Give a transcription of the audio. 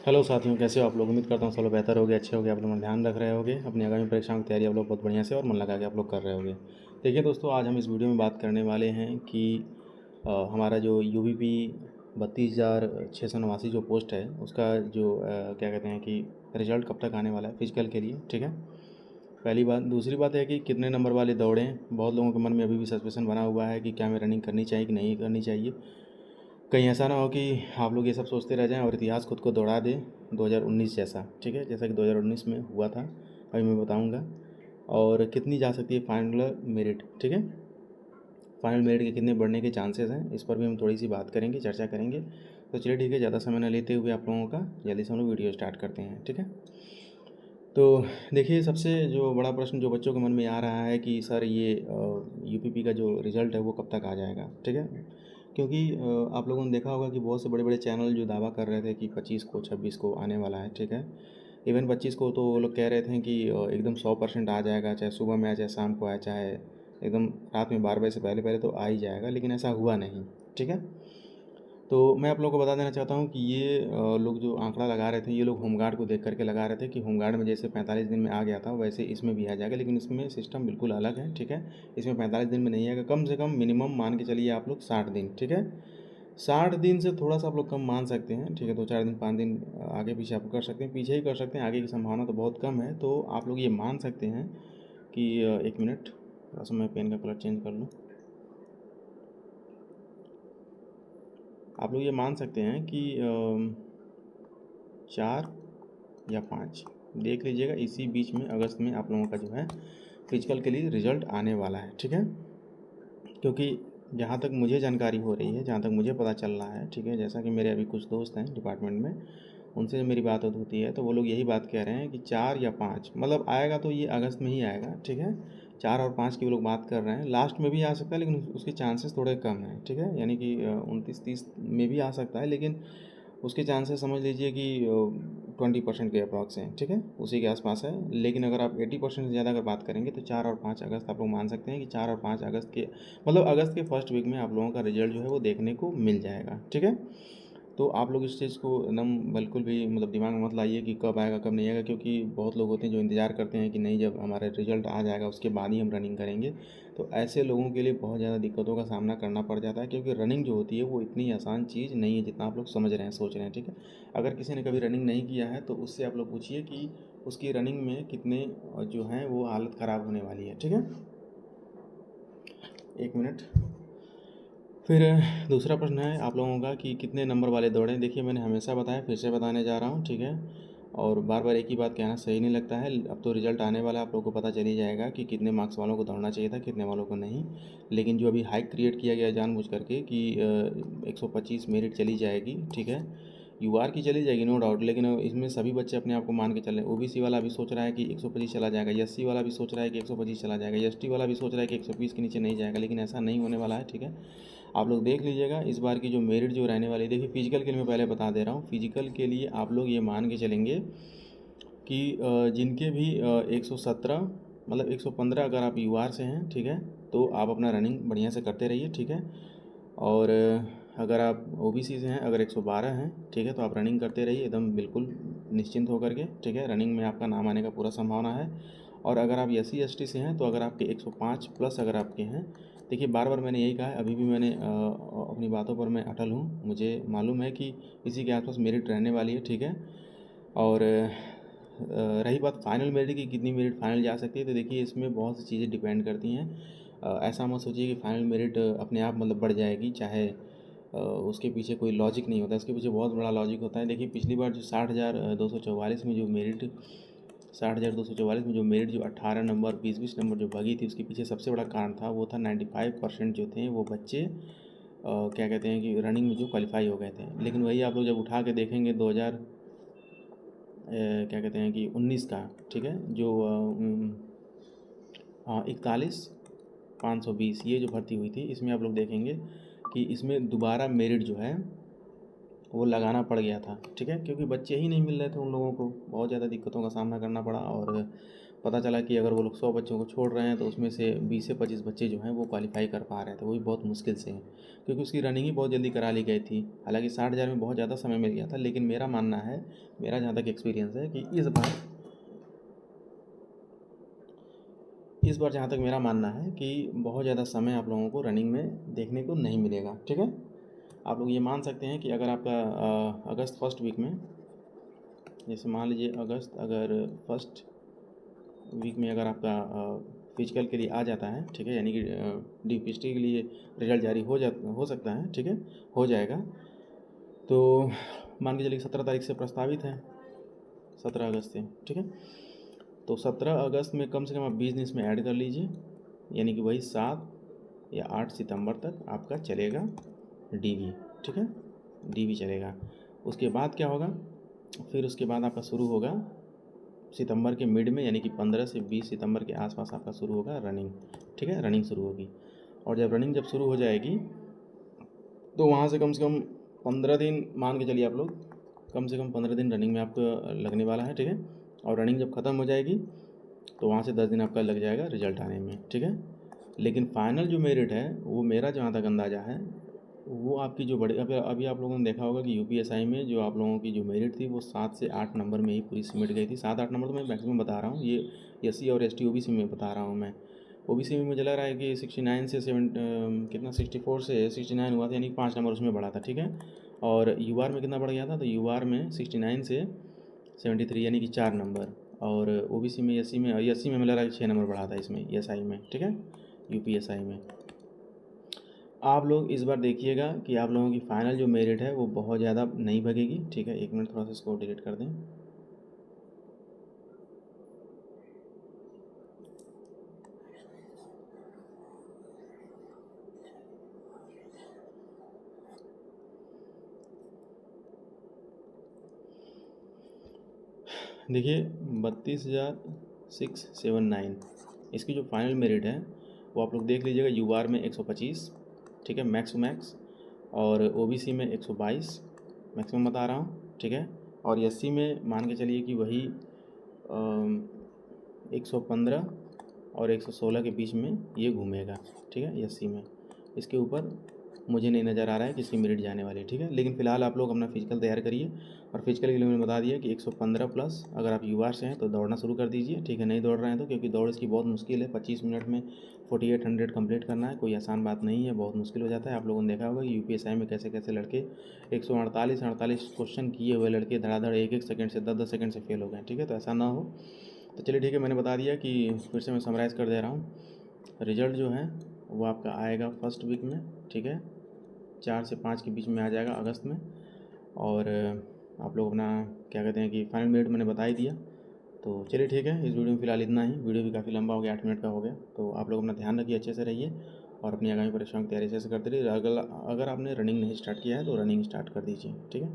Hello साथियों, कैसे हो आप लोग। उम्मीद करता हूँ सब लोग बेहतर होगे, अच्छे होगे, आप लोग ध्यान रख रहे होगे, अपनी आगामी परीक्षाओं की तैयारी आप लोग बहुत बढ़िया से और मन लगा के आप लोग कर रहे होगे। देखिए दोस्तों, आज हम इस वीडियो में बात करने वाले हैं कि हमारा जो UVP 32,689 जो पोस्ट है उसका जो क्या कहते हैं कि रिजल्ट कब तक आने वाला है फिजिकल के लिए। ठीक है, पहली बात। दूसरी बात है कि कितने नंबर वाले दौड़ें। बहुत लोगों के मन में अभी भी सस्पेंशन बना हुआ है कि क्या मैं रनिंग करनी चाहिए कि नहीं करनी चाहिए। कहीं ऐसा ना हो कि आप लोग ये सब सोचते रह जाएं और इतिहास खुद को दौड़ा दे 2019 जैसा। ठीक है, जैसा कि 2019 में हुआ था, अभी मैं बताऊंगा। और कितनी जा सकती है फाइनल मेरिट। ठीक है, फाइनल मेरिट के कितने बढ़ने के चांसेस हैं, इस पर भी हम थोड़ी सी बात करेंगे, चर्चा करेंगे। तो चलिए ठीक है, ज़्यादा समय न लेते हुए आप लोगों का जल्दी से हम लोग वीडियो स्टार्ट करते हैं। ठीक है, तो देखिए, सबसे जो बड़ा प्रश्न जो बच्चों के मन में आ रहा है कि सर ये UPP का जो रिज़ल्ट है वो कब तक आ जाएगा। ठीक है, क्योंकि आप लोगों ने देखा होगा कि बहुत से बड़े बड़े चैनल जो दावा कर रहे थे कि 25 को 26 को आने वाला है। ठीक है, इवन 25 को तो वो लोग कह रहे थे कि एकदम 100% आ जाएगा, चाहे सुबह में आए, चाहे शाम को आए, चाहे एकदम रात में 12 बजे से पहले पहले तो आ ही जाएगा, लेकिन ऐसा हुआ नहीं। ठीक है, तो मैं आप लोगों को बता देना चाहता हूँ कि ये लोग जो आंकड़ा लगा रहे थे, ये लोग होमगार्ड को देख करके लगा रहे थे कि होमगार्ड में जैसे 45 दिन में आ गया था वैसे इसमें भी आ जाएगा, लेकिन इसमें सिस्टम बिल्कुल अलग है। ठीक है, इसमें 45 दिन में नहीं आएगा, कम से कम मिनिमम मान के चलिए आप लोग 60 दिन। ठीक है, 60 दिन से थोड़ा सा आप लोग कम मान सकते हैं। ठीक है, 2-4 दिन 5 दिन आगे पीछे आप कर सकते हैं, पीछे ही कर सकते हैं, आगे की संभावना तो बहुत कम है। तो आप लोग ये मान सकते हैं कि 1 मिनट, थोड़ा सा मैं पेन का कलर चेंज कर लूँ। आप लोग ये मान सकते हैं कि 4 या 5 देख लीजिएगा, इसी बीच में अगस्त में आप लोगों का जो है फिजिकल के लिए रिजल्ट आने वाला है। ठीक है, क्योंकि जहाँ तक मुझे जानकारी हो रही है, जहाँ तक मुझे पता चल रहा है, ठीक है, जैसा कि मेरे अभी कुछ दोस्त हैं डिपार्टमेंट में, उनसे जब मेरी बात होती है तो वो लोग यही बात कह रहे हैं कि 4 या 5 मतलब आएगा तो ये अगस्त में ही आएगा। ठीक है, 4 और 5 की वो लोग बात कर रहे हैं, लास्ट में भी आ सकता है लेकिन उसके चांसेस थोड़े कम हैं। ठीक है, यानी कि 29-30 में भी आ सकता है, लेकिन उसके चांसेस समझ लीजिए कि 20% के अप्रॉक्स हैं। ठीक है, उसी के आसपास है, लेकिन अगर आप 80% से ज़्यादा अगर बात करेंगे तो 4 और 5 अगस्त आप लोग मान सकते हैं कि 4 और 5 अगस्त के मतलब अगस्त के फर्स्ट वीक में आप लोगों का रिजल्ट जो है वो देखने को मिल जाएगा। ठीक है, तो आप लोग इस चीज़ को एकदम बिल्कुल भी मतलब दिमाग में मत लाइए कि कब आएगा कब नहीं आएगा, क्योंकि बहुत लोग होते हैं जो इंतज़ार करते हैं कि नहीं, जब हमारा रिजल्ट आ जाएगा उसके बाद ही हम रनिंग करेंगे। तो ऐसे लोगों के लिए बहुत ज़्यादा दिक्कतों का सामना करना पड़ जाता है, क्योंकि रनिंग जो होती है वो इतनी आसान चीज़ नहीं है जितना आप लोग समझ रहे हैं, सोच रहे हैं। ठीक है, अगर किसी ने कभी रनिंग नहीं किया है तो उससे आप लोग पूछिए कि उसकी रनिंग में कितने जो हैं वो हालत ख़राब होने वाली है। ठीक है, 1 मिनट। फिर दूसरा प्रश्न है आप लोगों का कि कितने नंबर वाले दौड़ें। देखिए, मैंने हमेशा बताया, फिर से बताने जा रहा हूँ। ठीक है, और बार बार एक ही बात कहना सही नहीं लगता है। अब तो रिजल्ट आने वाला है, आप लोगों को पता चल ही जाएगा कि कितने मार्क्स वालों को दौड़ना चाहिए था, कितने वालों को नहीं। लेकिन जो अभी हाइक क्रिएट किया गया जानबूझ करके कि 125 मेरिट चली जाएगी। ठीक है, UR की चली जाएगी नो डाउट, लेकिन इसमें सभी बच्चे अपने आप को मान के चल रहे हैं। OBC वाला भी सोच रहा है कि 125 चला जाएगा, SC वाला भी सोच रहा है कि 125 चला जाएगा, ST वाला भी सोच रहा है कि 120 के नीचे नहीं जाएगा, लेकिन ऐसा नहीं होने वाला है। ठीक है, आप लोग देख लीजिएगा इस बार की जो मेरिट जो रहने वाली है। देखिए, फिजिकल के लिए मैं पहले बता दे रहा हूँ, फिजिकल के लिए आप लोग ये मान के चलेंगे कि जिनके भी 117 मतलब 115 अगर आप UR से हैं, ठीक है, तो आप अपना रनिंग बढ़िया से करते रहिए। ठीक है, और अगर आप OBC से हैं, अगर 112 हैं, ठीक है, तो आप रनिंग करते रहिए एकदम बिल्कुल निश्चिंत होकर के। ठीक है, रनिंग में आपका नाम आने का पूरा संभावना है। और अगर आप SC ST से हैं तो अगर आपके 105 प्लस अगर आपके हैं, देखिए बार बार मैंने यही कहा है, अभी भी मैंने अपनी बातों पर मैं अटल हूँ। मुझे मालूम है कि इसी के आसपास मेरिट रहने वाली है। ठीक है, और रही बात फाइनल मेरिट की, कितनी मेरिट फाइनल जा सकती है, तो देखिए इसमें बहुत सी चीज़ें डिपेंड करती हैं। ऐसा मत सोचिए कि फाइनल मेरिट अपने आप मतलब बढ़ जाएगी, चाहे उसके पीछे कोई लॉजिक नहीं होता, इसके पीछे बहुत बड़ा लॉजिक होता है। देखिए, पिछली बार जो 60,244 में जो मेरिट 60,244 में जो मेरिट जो 18 नंबर 20-20 नंबर जो भगी थी, उसके पीछे सबसे बड़ा कारण था वो था 95% जो थे वो बच्चे क्या कहते हैं कि रनिंग में जो क्वालिफाई हो गए थे। लेकिन वही आप लोग जब उठा के देखेंगे 2000 क्या कहते हैं कि 19 का, ठीक है, जो 41,520 ये जो भर्ती हुई थी, इसमें आप लोग देखेंगे कि इसमें दोबारा मेरिट जो है वो लगाना पड़ गया था। ठीक है, क्योंकि बच्चे ही नहीं मिल रहे थे उन लोगों को, बहुत ज़्यादा दिक्कतों का सामना करना पड़ा। और पता चला कि अगर वो लोग 100 बच्चों को छोड़ रहे हैं तो उसमें से 20 से 25 बच्चे जो हैं वो क्वालिफाई कर पा रहे थे, वो भी बहुत मुश्किल से हैं, क्योंकि उसकी रनिंग ही बहुत जल्दी करा ली गई थी। हालांकि 60,000 में बहुत ज़्यादा समय मिल गया था, लेकिन मेरा मानना है, मेरा जहाँ तक एक्सपीरियंस है कि इस बार जहाँ तक मेरा मानना है कि बहुत ज़्यादा समय आप लोगों को रनिंग में देखने को नहीं मिलेगा। ठीक है, आप लोग ये मान सकते हैं कि अगर आपका अगस्त फर्स्ट वीक में, जैसे मान लीजिए अगस्त अगर फर्स्ट वीक में अगर आपका फिजिकल के लिए आ जाता है, ठीक है, यानी कि DPST के लिए रिजल्ट जारी हो सकता है, ठीक है, हो जाएगा, तो मान के चलिए 17 तारीख से प्रस्तावित है, 17 अगस्त से, ठीक है, तो 17 अगस्त में कम से कम आप 20 दिन इसमें ऐड कर लीजिए, यानी कि वही 7 या 8 सितंबर तक आपका चलेगा DV, ठीक है, DV चलेगा। उसके बाद क्या होगा, फिर उसके बाद आपका शुरू होगा सितंबर के मिड में, यानी कि 15 से 20 सितंबर के आसपास आपका शुरू होगा रनिंग, ठीक है, रनिंग शुरू होगी। और जब रनिंग शुरू हो जाएगी तो वहाँ से कम 15 दिन मान के चलिए आप लोग, कम से कम 15 दिन रनिंग में आपको लगने वाला है, ठीक है, और रनिंग जब ख़त्म हो जाएगी तो वहाँ से 10 दिन आपका लग जाएगा रिजल्ट आने में, ठीक है। लेकिन फाइनल जो मेरिट है वो मेरा जहाँ तक अंदाज़ा है वो आपकी जो बड़े अभी आप लोगों ने देखा होगा कि UPSI में जो आप लोगों की जो मेरिट थी वो 7 से 8 नंबर में ही पूरी सिमट गई थी। 7-8 नंबर तो मैं मैक्सिमम बता रहा हूँ, ये SC और ST OBC में बता रहा हूँ मैं। OBC में मुझे लग रहा है कि 69 से 64 से 69 हुआ था, यानी 5 नंबर उसमें बढ़ा था, ठीक है। और UR में कितना बढ़ गया था, तो UR में 69 से 73 यानी कि 4 नंबर, और OBC में SC में मुझे लग रहा है 6 नंबर बढ़ा था इसमें SI में, ठीक है, UPSI में। आप लोग इस बार देखिएगा कि आप लोगों की फ़ाइनल जो मेरिट है वो बहुत ज़्यादा नहीं भगेगी, ठीक है। 1 मिनट, थोड़ा सा इसको डिलीट कर दें। देखिए 32,679 इसकी जो फाइनल मेरिट है वो आप लोग देख लीजिएगा। UR में 125, ठीक है, मैक्स टू मैक्स, और OBC में 122 मैक्सिमम बता रहा हूँ, ठीक है, और SC में मान के चलिए कि वही 115 और 116 के बीच में ये घूमेगा, ठीक है, SC में। इसके ऊपर मुझे नहीं नज़र आ रहा है कि इसकी मेरिट जाने वाली है, ठीक है। लेकिन फ़िलहाल आप लोग अपना फिजिकल तैयार करिए, और फिजिकल के लिए मैंने बता दिया कि 115 प्लस अगर आप UR से हैं तो दौड़ना शुरू कर दीजिए, ठीक है। नहीं दौड़ रहे हैं तो, क्योंकि दौड़ इसकी बहुत मुश्किल है, 25 मिनट में 4800 कंप्लीट करना है, कोई आसान बात नहीं है, बहुत मुश्किल हो जाता है। आप लोगों ने देखा होगा कि UPSI में कैसे कैसे लड़के 148 क्वेश्चन किए हुए लड़के धड़ाधड़ 1-1 सेकंड से 10-10 सेकंड से फेल हो गए, ठीक है। तो ऐसा ना हो, तो चलिए ठीक है, मैंने बता दिया कि फिर से मैं समराइज़ कर दे रहा हूँ। रिज़ल्ट जो है वो आपका आएगा फर्स्ट वीक में, ठीक है, 4 से 5 के बीच में आ जाएगा अगस्त में। और आप लोग अपना क्या कहते हैं कि फाइनल मेरिट मैंने बता ही दिया। तो चलिए ठीक है, इस वीडियो में फ़िलहाल इतना ही। वीडियो भी काफ़ी लंबा हो गया, 8 मिनट का हो गया। तो आप लोग अपना ध्यान रखिए, अच्छे से रहिए, और अपनी आगामी परीक्षाओं की तैयारी अच्छे से करते रहिए। अगर आपने रनिंग नहीं स्टार्ट किया है तो रनिंग स्टार्ट कर दीजिए, ठीक है।